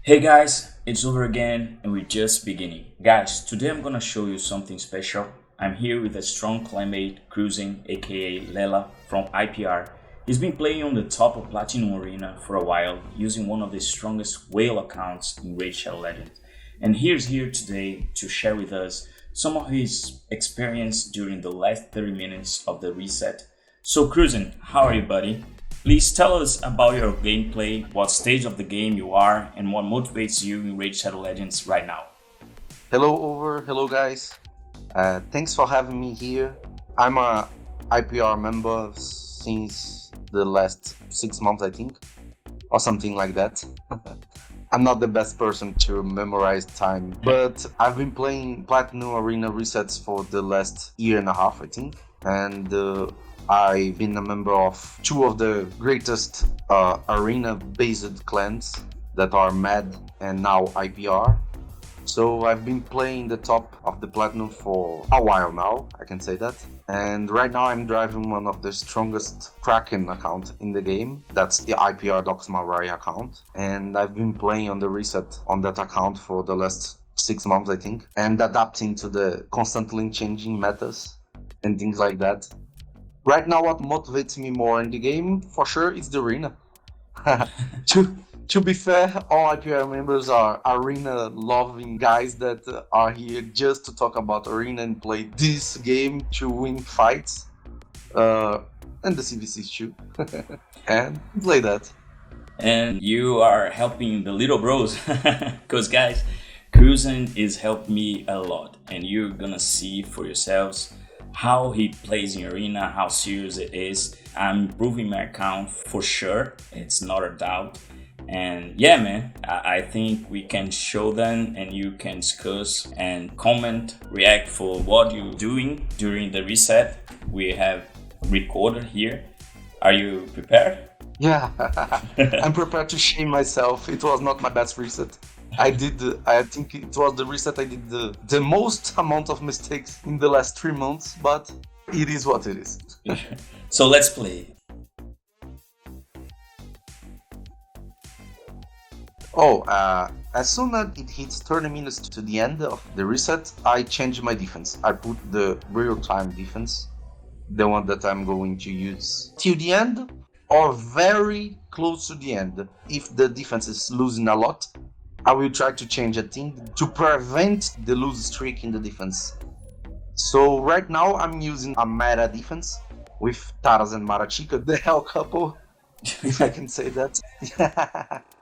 Hey guys, it's over again and we're just beginning. Guys, today I'm gonna show you something special. I'm here with a strong clanmate, KruYseN, aka LeLa from IPR. He's been playing on the top of Platinum Arena for a while, using one of the strongest whale accounts in Raid Shadow Legends. And he's here today to share with us some of his experience during the last 30 minutes of the reset. So KruYseN, how are you buddy? Please tell us about your gameplay, what stage of the game you are, and what motivates you in Raid Shadow Legends right now. Hello guys. Thanks for having me here. I'm a IPR member since the last 6 months, I think, or something like that. I'm not the best person to memorize time, but I've been playing Platinum Arena resets for the last year and a half, I think, and I've been a member of two of the greatest arena-based clans that are MAD and now IPR. So I've been playing the top of the Platinum for a while now, I can say that. And right now I'm driving one of the strongest Kraken account in the game. That's the IPR Doxmarai account. And I've been playing on the reset on that account for the last 6 months, I think. And adapting to the constantly changing metas and things like that. Right now what motivates me more in the game, for sure, is the arena. to be fair, all IPR members are arena loving guys that are here just to talk about arena and play this game to win fights, and the CVCs too, and play that. And you are helping the little bros, because guys, KruYseN is helping me a lot, and you're gonna see for yourselves how he plays in arena, how serious it is. I'm improving my account for sure, it's not a doubt. And yeah, man, I think we can show them and you can discuss and comment, react for what you're doing during the reset. We have recorded here. Are you prepared? Yeah, I'm prepared to shame myself. It was not my best reset. I think it was the reset I did the most amount of mistakes in the last 3 months, but it is what it is. So let's play. As soon as it hits 30 minutes to the end of the reset, I change my defense. I put the real-time defense, the one that I'm going to use till the end or very close to the end. If the defense is losing a lot, I will try to change a thing to prevent the lose streak in the defense. So right now I'm using a meta defense with Taras and Marachika, the hell couple, if I can say that.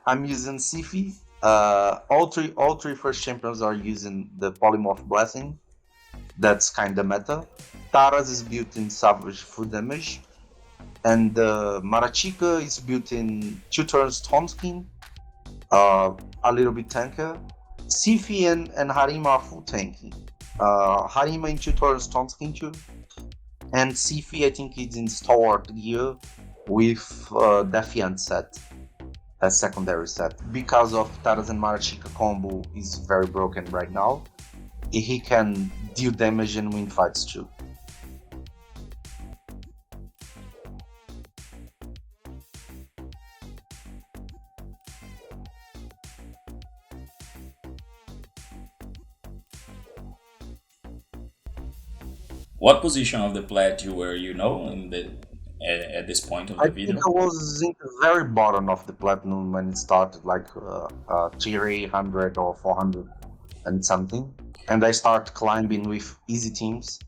I'm using Sifi. All three first champions are using the Polymorph Blessing. That's kinda meta. Taras is built in Savage Full Damage. And Marachika is built in 2 turns Storm Skin. A little bit tanker. Sifi and Harima are full tanky. Harima in 2 turns Storm Skin too. And Sifi I think is in Stalwart gear with Defiant set as secondary set. Because of Taras and Marachika combo is very broken right now. He can deal damage and win fights too. What position of the Plat you were, in the at this point of I the think video? I was in the very bottom of the Platinum when it started, like tier 800 or 400 and something. And I start climbing with easy teams.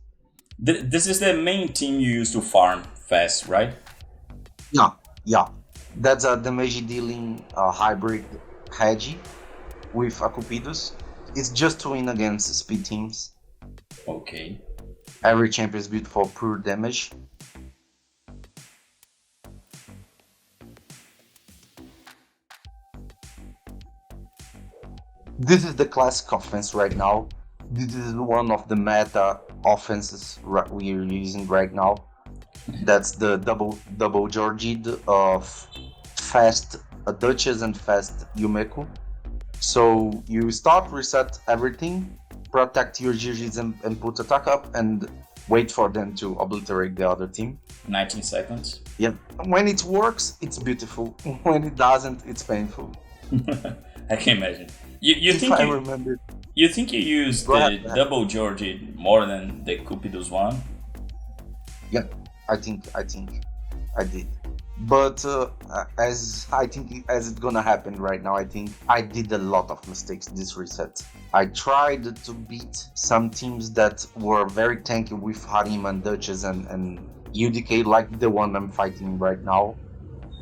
This is the main team you use to farm fast, right? Yeah. That's a damage dealing hybrid Hedgie with a Cupidos. It's just to win against speed teams. Okay. Every champion is built for pure damage. This is the classic offense right now. This is one of the meta offenses we are using right now. That's the double Georgid of fast Duchess and fast Yumeko. So you start reset everything, protect your GGs and put attack up and wait for them to obliterate the other team. 19 seconds. Yeah. When it works, it's beautiful. When it doesn't, it's painful. I can imagine. You If think I you, remember. you think you used Go the ahead. double Georgie more than the Cupidos one? Yeah, I think I did. But as I think as it's gonna happen right now, I think I did a lot of mistakes this reset. I tried to beat some teams that were very tanky with Harim and Duchess and UDK, like the one I'm fighting right now.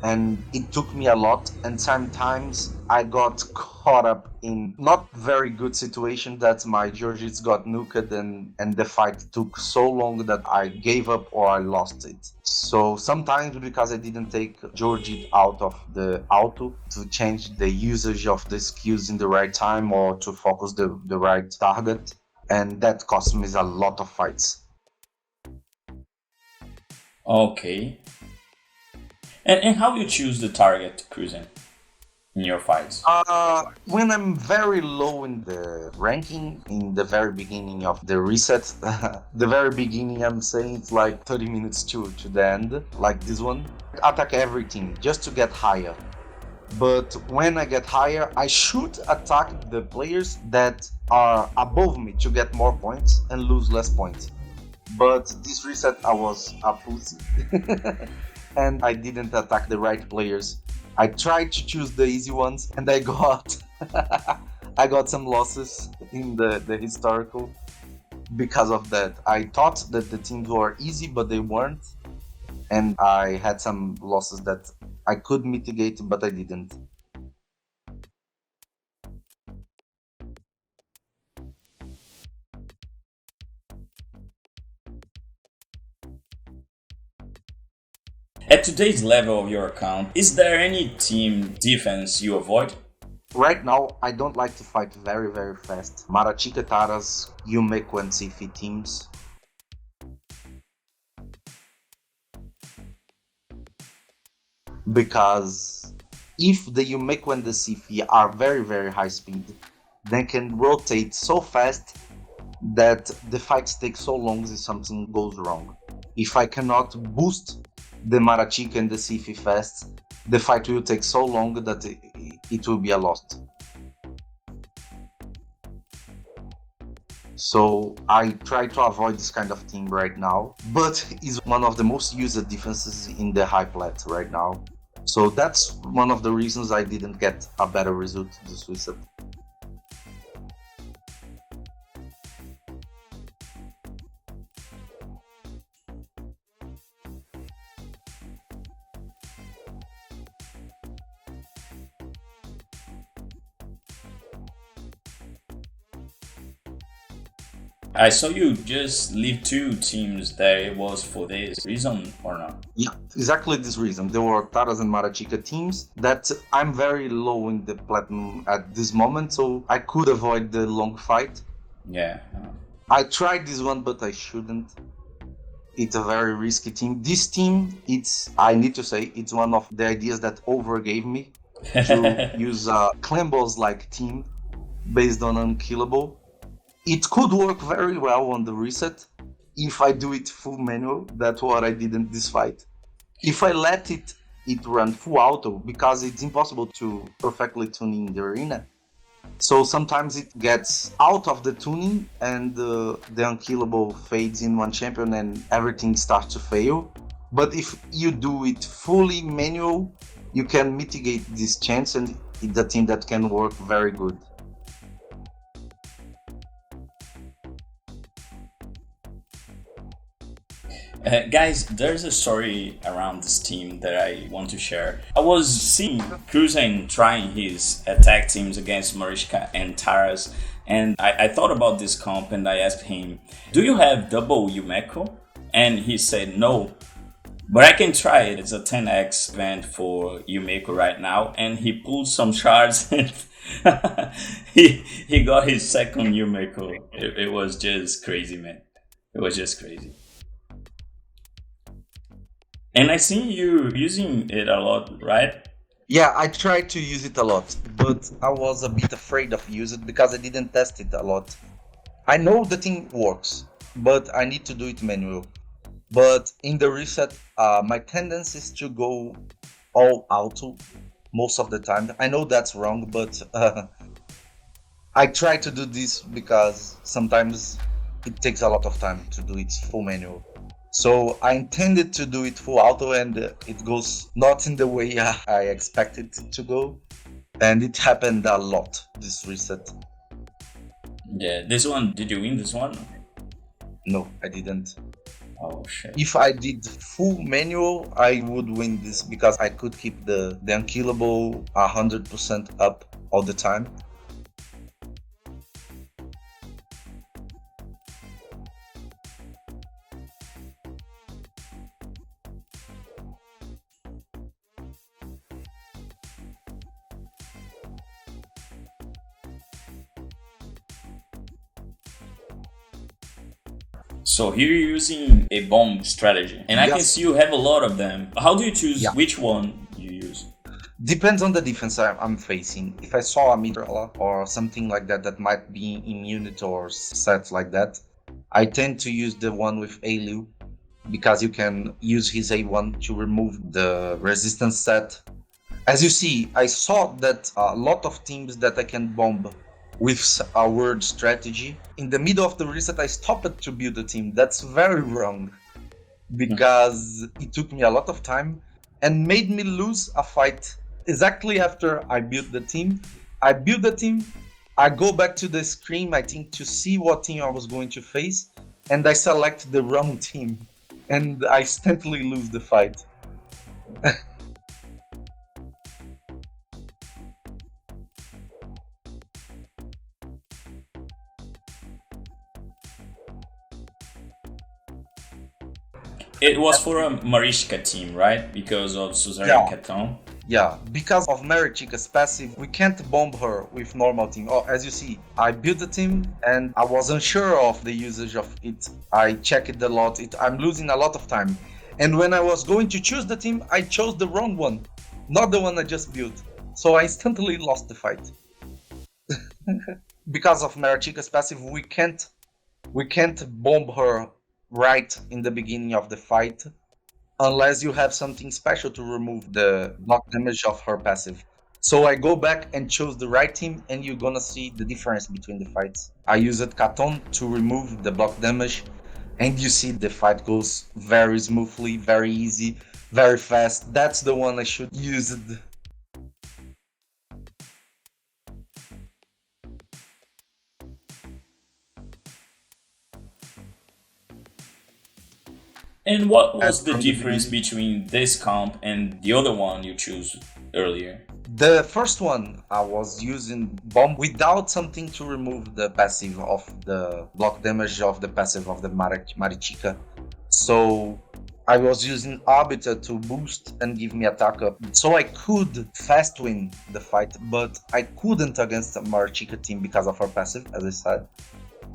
And it took me a lot, and sometimes I got caught up in not very good situation that my Georgits got nuked and the fight took so long that I gave up or I lost it. So sometimes because I didn't take Georgit out of the auto to change the usage of the skills in the right time or to focus the right target, and that cost me a lot of fights. Okay. And how you choose the target, KruYseN, in your fights? When I'm very low in the ranking, in the very beginning of the reset, the very beginning, I'm saying it's like 30 minutes to the end, like this one. Attack everything just to get higher. But when I get higher, I should attack the players that are above me to get more points and lose less points. But this reset, I was a pussy. And I didn't attack the right players. I tried to choose the easy ones, and I got I got some losses in the historical because of that. I thought that the teams were easy, but they weren't, and I had some losses that I could mitigate, but I didn't. At today's level of your account, is there any team defense you avoid? Right now, I don't like to fight very fast. Marachika Taras, Yumeko and Sifi teams. Because if the Yumeko and the Sifi are very high speed, they can rotate so fast that the fights take so long if something goes wrong. If I cannot boost the Marachika and the Sifi fast, the fight will take so long that it will be a loss. So I try to avoid this kind of team right now, but it's one of the most used defenses in the high plat right now. So that's one of the reasons I didn't get a better result this reset. I saw you just leave two teams there. It was for this reason or not? Yeah, exactly this reason. There were Taras and Marachika teams that I'm very low in the platinum at this moment, so I could avoid the long fight. Yeah. I tried this one, but I shouldn't. It's a very risky team. This team, I need to say, it's one of the ideas that overgave me to use a clan boss like team based on unkillable. It could work very well on the reset if I do it full manual. That's what I did in this fight. If I let it run full auto, because it's impossible to perfectly tune in the arena. So sometimes it gets out of the tuning and the unkillable fades in one champion and everything starts to fail. But if you do it fully manual, you can mitigate this chance and it's a team that can work very good. Guys, there's a story around this team that I want to share. I was seeing KruYseN trying his attack teams against Marishka and Taras, and I thought about this comp and I asked him, do you have double Yumeko? And he said no, but I can try it. It's a 10x event for Yumeko right now, and he pulled some shards and he got his second Yumeko. It was just crazy, man. It was just crazy. And I see you using it a lot, right? Yeah, I tried to use it a lot, but I was a bit afraid of use it because I didn't test it a lot. I know the thing works, but I need to do it manual. But in the reset, my tendency is to go all auto most of the time. I know that's wrong, but I try to do this because sometimes it takes a lot of time to do it full manual. So I intended to do it full auto, and it goes not in the way I expected it to go. And it happened a lot, this reset. Yeah, this one, did you win this one? No, I didn't. Oh shit. If I did full manual, I would win this because I could keep the unkillable 100% up all the time. So here you're using a bomb strategy, and I can Yes. see you have a lot of them. How do you choose Yeah. which one you use? Depends on the defense I'm facing. If I saw a LeLa or something like that that might be immune or set like that, I tend to use the one with ALU because you can use his A1 to remove the resistance set. As you see, I saw that a lot of teams that I can bomb with a word strategy. In the middle of the reset, I stopped to build a team. That's very wrong because it took me a lot of time and made me lose a fight exactly after I built the team. I build the team, I go back to the screen, I think, to see what team I was going to face, and I select the wrong team, and I instantly lose the fight. It was for a Marishka team, right? Because of Suzerain Yeah. Caton. Yeah, because of Marichika's passive, we can't bomb her with normal team. Oh, as you see, I built the team and I wasn't sure of the usage of it. I checked it a lot. I'm losing a lot of time. And when I was going to choose the team, I chose the wrong one, not the one I just built. So I instantly lost the fight. Because of Marichika's passive, we can't bomb her right in the beginning of the fight unless you have something special to remove the block damage of her passive. So I go back and choose the right team, and you're gonna see the difference between the fights. I used Katon to remove the block damage, and you see the fight goes very smoothly, very easy, very fast. That's the one I should use. And what As was the from the difference beginning. between this comp and the other one you chose earlier? The first one, I was using bomb without something to remove the passive of the block damage of the passive of the Marichika. So I was using Arbiter to boost and give me attack up. So I could fast win the fight, but I couldn't against the Marichika team because of her passive, as I said.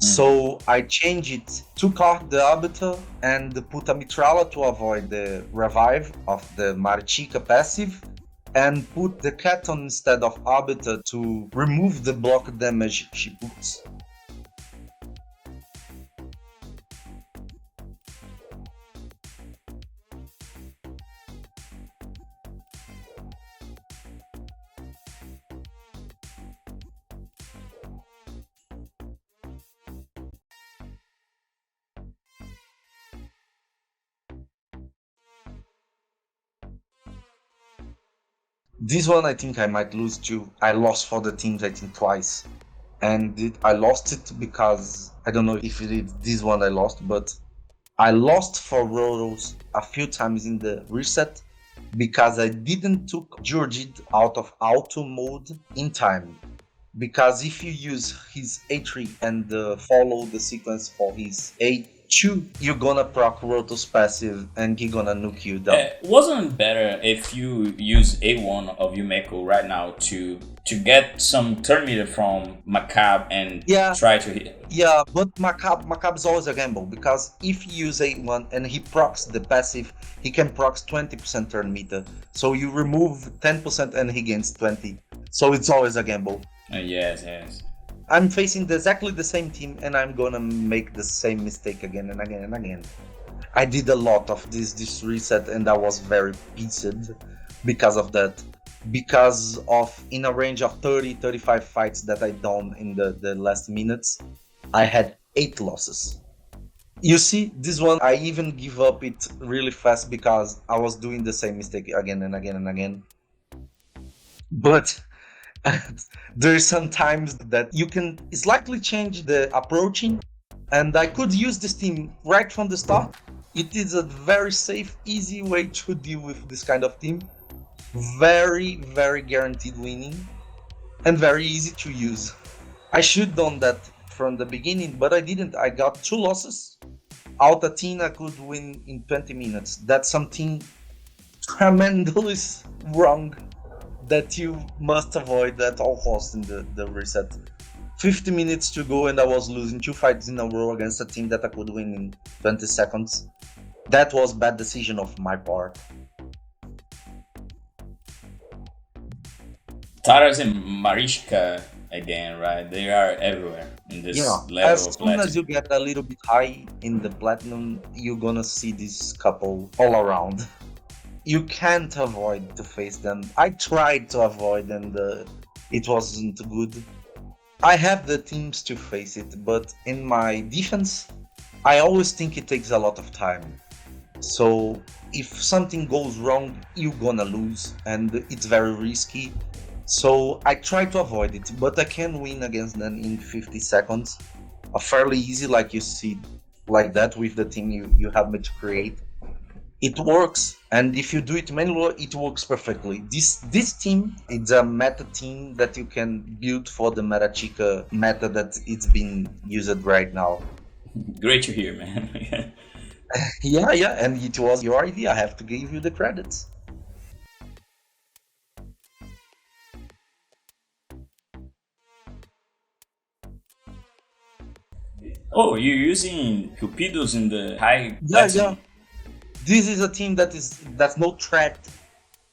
So I changed it, took out the Arbiter and put a Mitrala to avoid the revive of the Marichika passive, and put the Katon instead of Arbiter to remove the block damage she puts. This one I think I might lose too. I lost for the teams I think twice. And I lost it because I don't know if it is this one I lost, but I lost for Roros a few times in the reset because I didn't took Jurgid out of auto mode in time. Because if you use his A3 and follow the sequence for his A2, you're gonna proc Rotos passive and he gonna nuke you down. Wasn't it better if you use A1 of Yumeko right now to get some turn meter from Macab and Yeah. try to hit? Yeah, but Macab is always a gamble because if you use A1 and he procs the passive, he can procs 20% turn meter. So you remove 10% and he gains 20. So it's always a gamble. Yes, yes. I'm facing exactly the same team and I'm gonna make the same mistake again and again and again. I did a lot of this reset and I was very pissed because of that. Because of in a range of 30-35 fights that I done in the last minutes, I had 8 losses. You see, this one I even give up it really fast because I was doing the same mistake again and again and again. But there's sometimes that you can slightly change the approaching, and I could use this team right from the start. It is a very safe, easy way to deal with this kind of team. Very, very guaranteed winning, and very easy to use. I should done that from the beginning, but I didn't. I got 2 losses. Out a team I could win in 20 minutes. That's something tremendously wrong that you must avoid at all costs in the reset. 50 minutes to go and I was losing 2 fights in a row against a team that I could win in 20 seconds. That was bad decision of my part. Taras and Marishka again, right? They are everywhere in this Yeah, level as of soon as platinum. you get a little bit high in the platinum, you're gonna see this couple all around. You can't avoid to face them. I tried to avoid and it wasn't good. I have the teams to face it, but in my defense, I always think it takes a lot of time. So if something goes wrong, you're gonna lose, and it's very risky. So I try to avoid it, but I can win against them in 50 seconds. Fairly easy, like you see, like that with the team you have me to create. It works, and if you do it manually, it works perfectly. This team is a meta team that you can build for the meta chica meta that it's being used right now. Great to hear, man. Yeah, and it was your idea. I have to give you the credits. Oh, you're using Cupidos in the high Yeah. platinum? This is a team that's no threat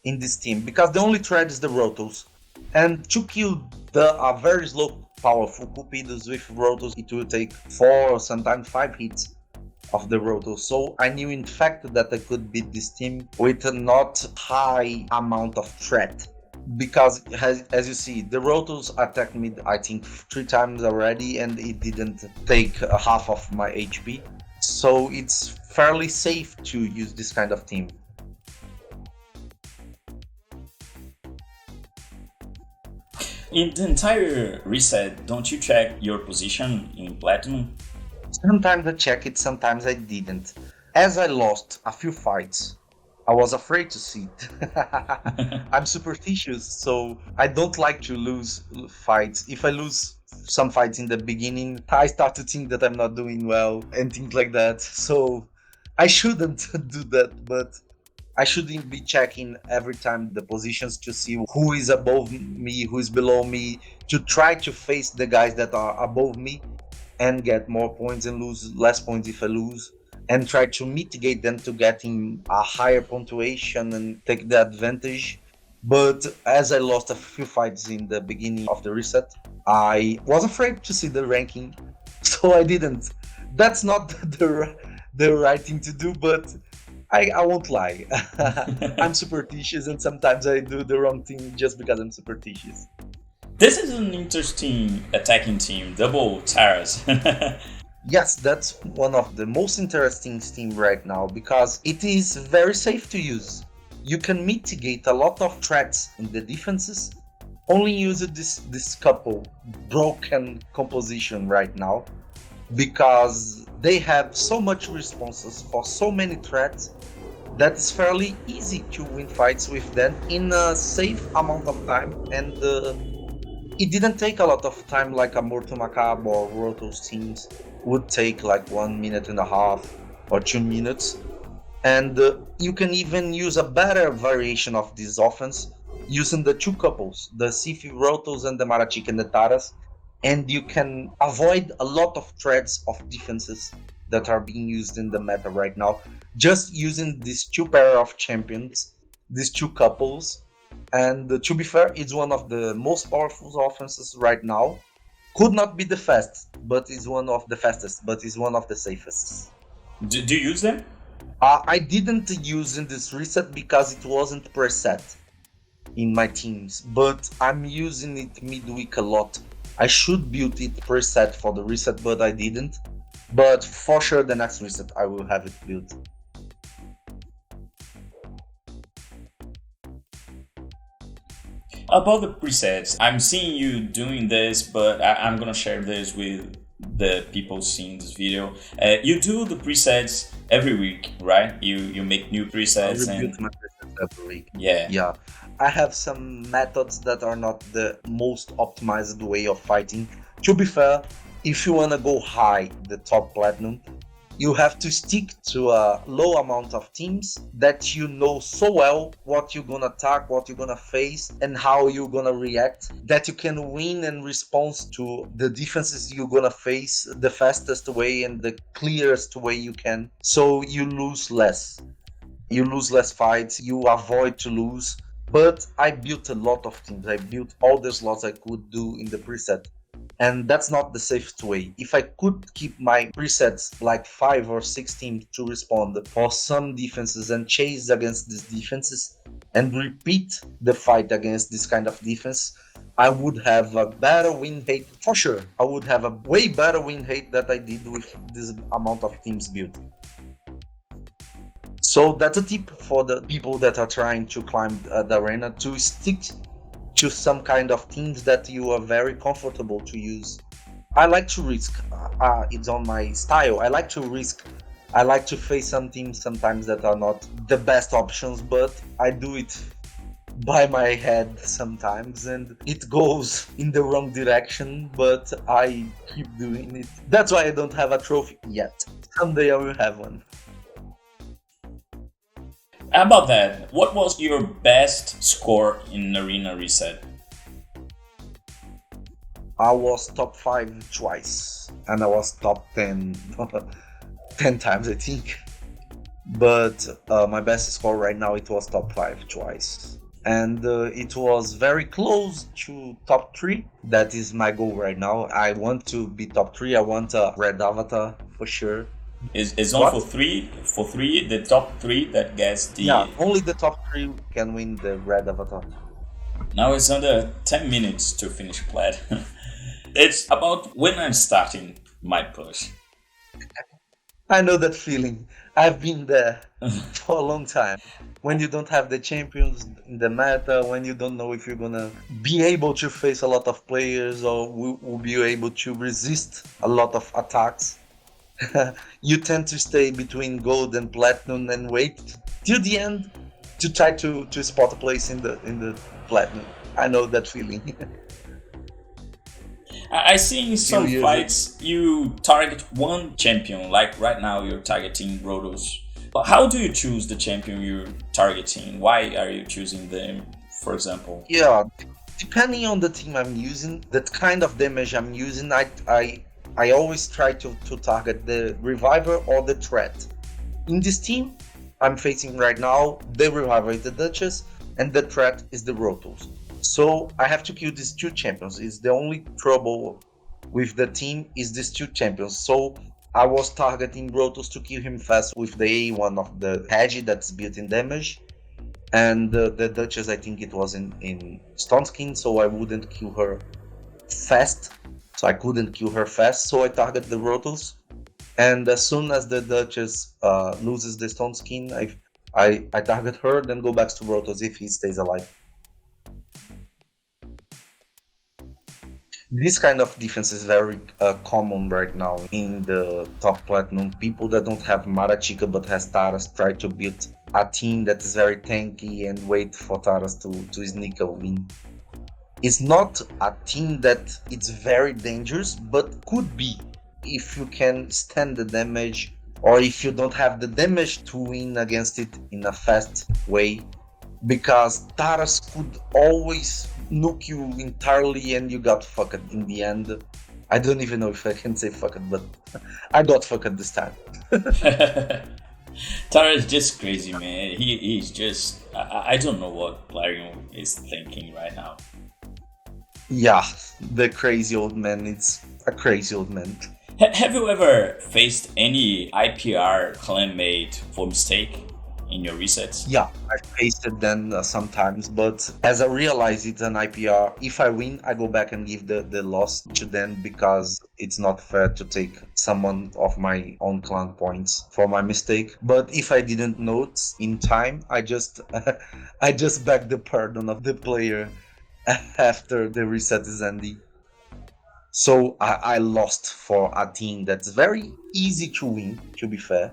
in this team because the only threat is the Rotos. And to kill the very slow powerful Cupidos with Rotos, it will take 4 or sometimes 5 hits of the Rotos. So I knew in fact that I could beat this team with a not high amount of threat. Because as you see, the Rotos attacked me I think 3 times already and it didn't take half of my HP. So it's fairly safe to use this kind of team. In the entire reset, don't you check your position in platinum? Sometimes I check it, sometimes I didn't. As I lost a few fights, I was afraid to see it. I'm superstitious, so I don't like to lose fights. If I lose some fights in the beginning, I start to think that I'm not doing well and things like that. So I shouldn't do that, but I shouldn't be checking every time the positions to see who is above me, who is below me, to try to face the guys that are above me and get more points and lose less points if I lose, and try to mitigate them to getting a higher punctuation and take the advantage. But as I lost a few fights in the beginning of the reset, I was afraid to see the ranking, so I didn't. That's not the right thing to do, but I won't lie. I'm superstitious and sometimes I do the wrong thing just because I'm superstitious. This is an interesting attacking team, double Taras. Yes, that's one of the most interesting team right now because it is very safe to use. You can mitigate a lot of threats in the defenses. Only use this couple broken composition right now because they have so much responses for so many threats that it's fairly easy to win fights with them in a safe amount of time and it didn't take a lot of time like a Mortal Macabre or Rotos teams would take like 1 minute and a half or 2 minutes. And you can even use a better variation of this offense using the 2 couples, the Sifi Rotos and the Marachik and the Taras, and you can avoid a lot of threats of defenses that are being used in the meta right now, just using these 2 pair of champions, these 2 couples. And to be fair, it's one of the most powerful offenses right now. Could not be the fastest, but is one of the fastest, but is one of the safest. Do you use them? I didn't use in this reset because it wasn't preset in my teams, but I'm using it midweek a lot. I should build it preset for the reset, but I didn't. But for sure, the next reset I will have it built. About the presets, I'm seeing you doing this, but I'm gonna share this with the people seeing this video. You do the presets every week, right? You make new I presets rebuild and my presets every week. yeah. Yeah, I have some methods that are not the most optimized way of fighting. To be fair, if you wanna go high, the top platinum, you have to stick to a low amount of teams that you know so well what you're gonna attack, what you're gonna face, and how you're gonna react, that you can win and respond to the defenses you're gonna face the fastest way and the clearest way you can, so you lose less. You lose less fights, you avoid to lose. But I built a lot of teams. I built all the slots I could do in the preset, and that's not the safest way. If I could keep my presets like 5 or 6 teams to respond for some defenses and chase against these defenses and repeat the fight against this kind of defense, I would have a better win rate for sure. I would have a way better win rate that I did with this amount of teams built. So that's a tip for the people that are trying to climb the arena, to stick to some kind of teams that you are very comfortable to use. I like to risk. It's on my style. I like to risk. I like to face some teams sometimes that are not the best options, but I do it by my head sometimes, and it goes in the wrong direction, but I keep doing it. That's why I don't have a trophy yet. Someday I will have one. How about that? What was your best score in Arena Reset? I was top 5 twice, and I was top 10 10 times, I think. But my best score right now, it was top 5 twice. And it was very close to top 3. That is my goal right now. I want to be top 3. I want a red avatar for sure. Is on for three the top three that gets the Yeah, only the top 3 can win the red avatar. Now it's under 10 minutes to finish Plat. It's about when I'm starting my push. I know that feeling. I've been there for a long time. When you don't have the champions in the meta, when you don't know if you're gonna be able to face a lot of players or will be able to resist a lot of attacks, you tend to stay between gold and platinum and wait till the end to try to spot a place in the platinum. I know that feeling. I see in some use fights you target one champion, like right now you're targeting Rotos. But how do you choose the champion you're targeting? Why are you choosing them, for example? Yeah, depending on the team I'm using, that kind of damage I'm using, I always try to target the reviver or the threat. In this team I'm facing right now, the reviver is the Duchess and the threat is the Rotos. So I have to kill these 2 champions. It's the only trouble with the team is these 2 champions. So I was targeting Rotos to kill him fast with the A1 of the Hedge that's built in damage. And the Duchess, I think it was in Stone Skin, so I wouldn't kill her fast. So I couldn't kill her fast, so I target the Rotos. And as soon as the Duchess loses the Stone Skin, I target her, then go back to Rotos if he stays alive. This kind of defense is very common right now in the top platinum. People that don't have Marachica but has Taras try to build a team that is very tanky and wait for Taras to sneak a win. It's not a team that it's very dangerous, but could be if you can stand the damage or if you don't have the damage to win against it in a fast way, because Taras could always nuke you entirely and you got fucked in the end. I don't even know if I can say fucked, but I got fucked this time. Tara is just crazy, man. He's just I don't know what Larion is thinking right now. Yeah, the crazy old man. It's a crazy old man. Have you ever faced any IPR claimant for mistake in your resets? Yeah, I faced it then sometimes, but as I realize it's an IPR, if I win, I go back and give the loss to them because it's not fair to take someone of my own clan points for my mistake. But if I didn't note in time, I just I just beg the pardon of the player after the reset is ending. So I lost for a team that's very easy to win, to be fair.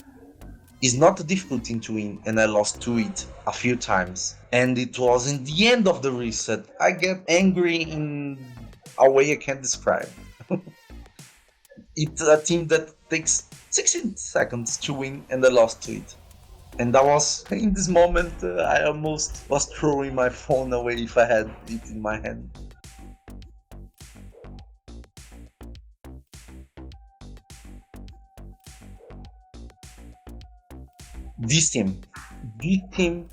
It's not a difficult thing to win, and I lost to it a few times. And it was in the end of the reset. I get angry in a way I can't describe. It's a team that takes 16 seconds to win, and I lost to it. And I was in this moment, I almost was throwing my phone away if I had it in my hand. This team, this team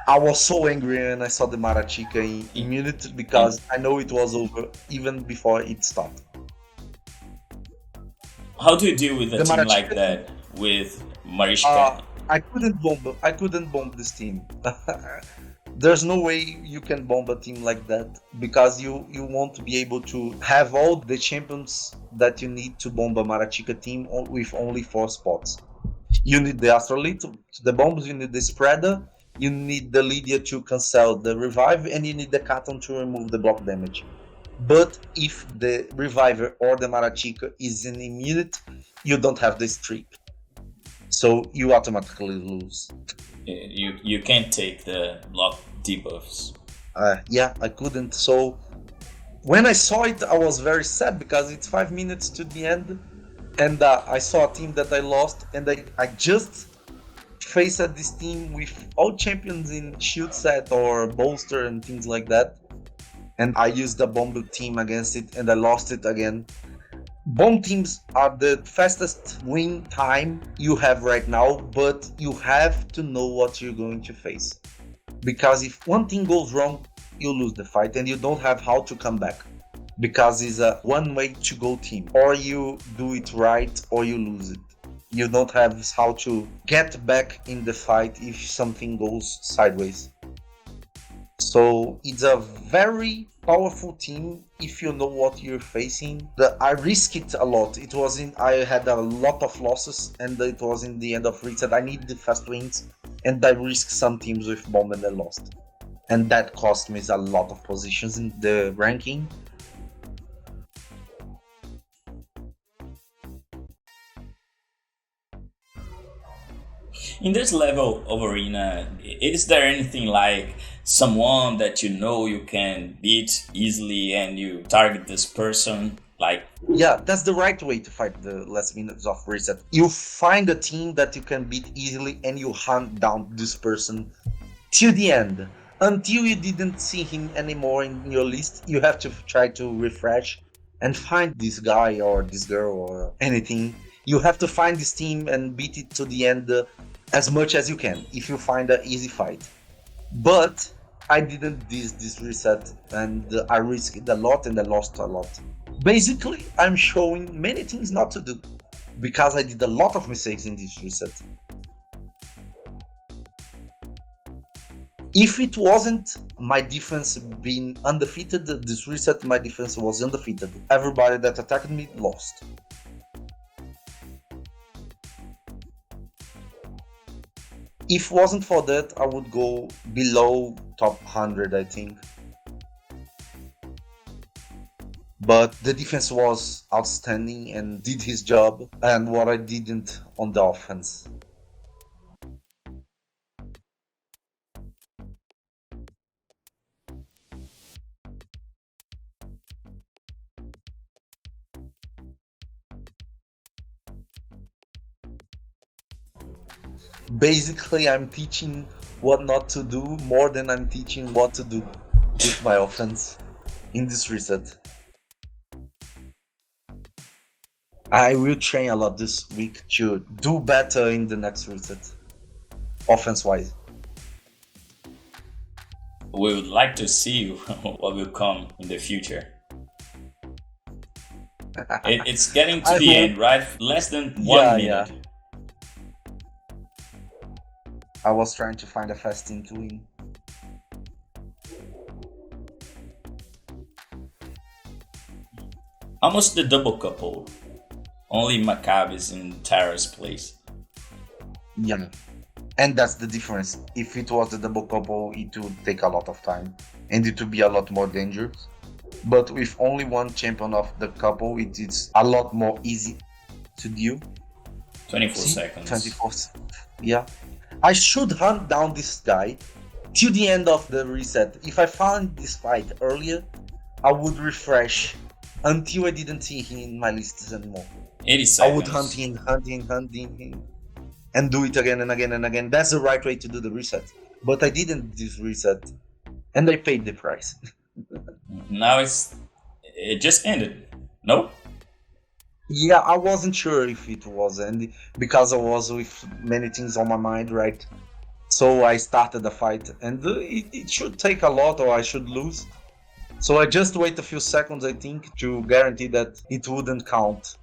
I was so angry when I saw the Marachica in Munich And because I know it was over even before it started. how do you deal with a The team like Marachica team, that with Marishka? I couldn't bomb this team. There's no way you can bomb a team like that because you want to be able to have all the champions that you need to bomb a Marachica team with only 4 spots. You need the Astrolith, the bombs, you need the spreader, you need the Lydia to cancel the revive, and you need the Katon to remove the block damage. But if the reviver or the Marachika is in immunity, you don't have the streak. So you automatically lose. You can't take the block debuffs. Yeah, I couldn't. So when I saw it, I was very sad because it's 5 minutes to the end, and I saw a team that I lost, and I just faced this team with all champions in shield set or bolster and things like that, and I used the bomb team against it, and I lost it again. Bomb teams are the fastest win time you have right now, but you have to know what you're going to face. Because if one thing goes wrong, you lose the fight and you don't have how to come back. Because it's a one way to go team. Or you do it right or you lose it. You don't have how to get back in the fight if something goes sideways. So it's a very powerful team if you know what you're facing. I risked it a lot. I had a lot of losses and it was in the end of reset. I needed the fast wins and I risked some teams with bomb and I lost. And that cost me a lot of positions in the ranking. In this level of arena, is there anything like someone that you know you can beat easily and you target this person? Like, Yeah, that's the right way to fight the last minutes of reset. You find a team that you can beat easily and you hunt down this person till the end. Until you didn't see him anymore in your list, you have to try to refresh and find this guy or this girl or anything. You have to find this team and beat it to the end as much as you can if you find an easy fight. But I didn't this reset and I risked a lot and I lost a lot. Basically, I'm showing many things not to do because I did a lot of mistakes in this reset. If it wasn't my defense being undefeated, this reset my defense was undefeated. Everybody that attacked me lost. If it wasn't for that, I would go below top 100, I think. But the defense was outstanding and did his job, and what I didn't on the offense. Basically, I'm teaching what not to do more than I'm teaching what to do with my offense in this reset. I will train a lot this week to do better in the next reset, offense wise. We would like to see what will come in the future. It's getting to I the hope. end, right? Less than one Yeah, yeah. minute. I was trying to find a fast team to win. Almost the double couple. Only Maccabi's in Tara's place. Yeah. And that's the difference. If it was the double couple, it would take a lot of time and it would be a lot more dangerous. But with only one champion of the couple, it is a lot more easy to deal. 24 See? seconds. 24. Yeah. I should hunt down this guy till the end of the reset. If I found this fight earlier, I would refresh until I didn't see him in my lists anymore. 80 I seconds. would hunt him, and do it again and again and again. That's the right way to do the reset. But I didn't do this reset, and I paid the price. Now it just ended. No? Yeah, I wasn't sure if it was ending because I was with many things on my mind, right? So I started the fight, and it should take a lot, or I should lose. So I just wait a few seconds, I think, to guarantee that it wouldn't count.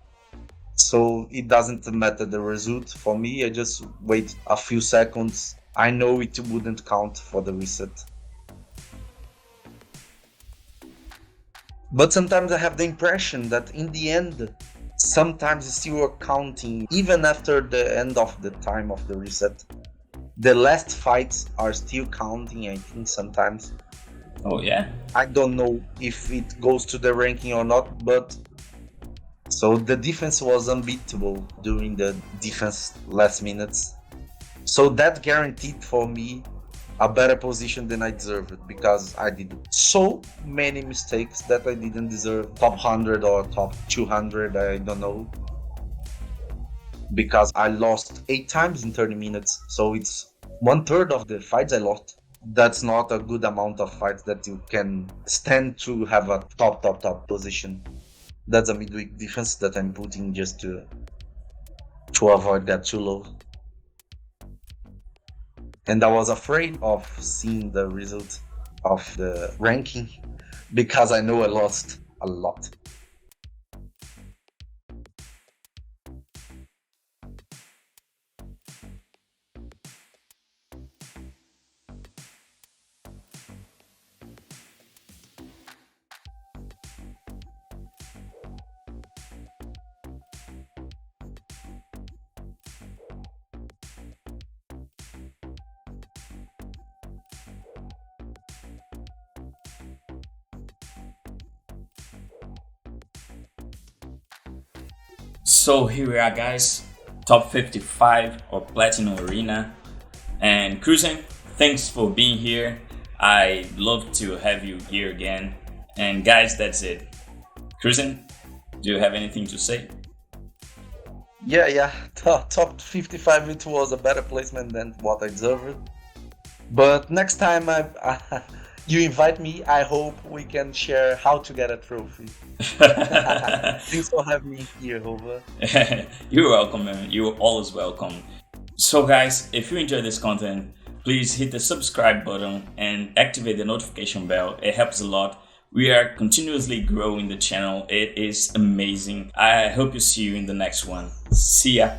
So it doesn't matter the result for me. I just wait a few seconds. I know it wouldn't count for the reset. But sometimes I have the impression that in the end, sometimes it's still counting, even after the end of the time of the reset. The last fights are still counting, I think, sometimes. Oh, yeah? I don't know if it goes to the ranking or not, but so the defense was unbeatable during the defense last minutes. So that guaranteed for me a better position than I deserved because I did so many mistakes that I didn't deserve top 100 or top 200, I don't know. Because I lost 8 times in 30 minutes, so it's 1/3 of the fights I lost. That's not a good amount of fights that you can stand to have a top position. That's a midweek defense that I'm putting just to avoid that too low. And I was afraid of seeing the result of the ranking because I know I lost a lot. So here we are, guys. Top 55 of Platinum Arena. And KruYseN, thanks for being here. I love to have you here again. And guys, that's it. KruYseN, do you have anything to say? Yeah. Top 55, it was a better placement than what I deserved. But next time you invite me, I hope we can share how to get a trophy. Thanks for having me here, Hova. You're welcome, man. You're always welcome. So guys, if you enjoy this content, please hit the subscribe button and activate the notification bell. It helps a lot. We are continuously growing the channel. It is amazing. I hope to see you in the next one. See ya.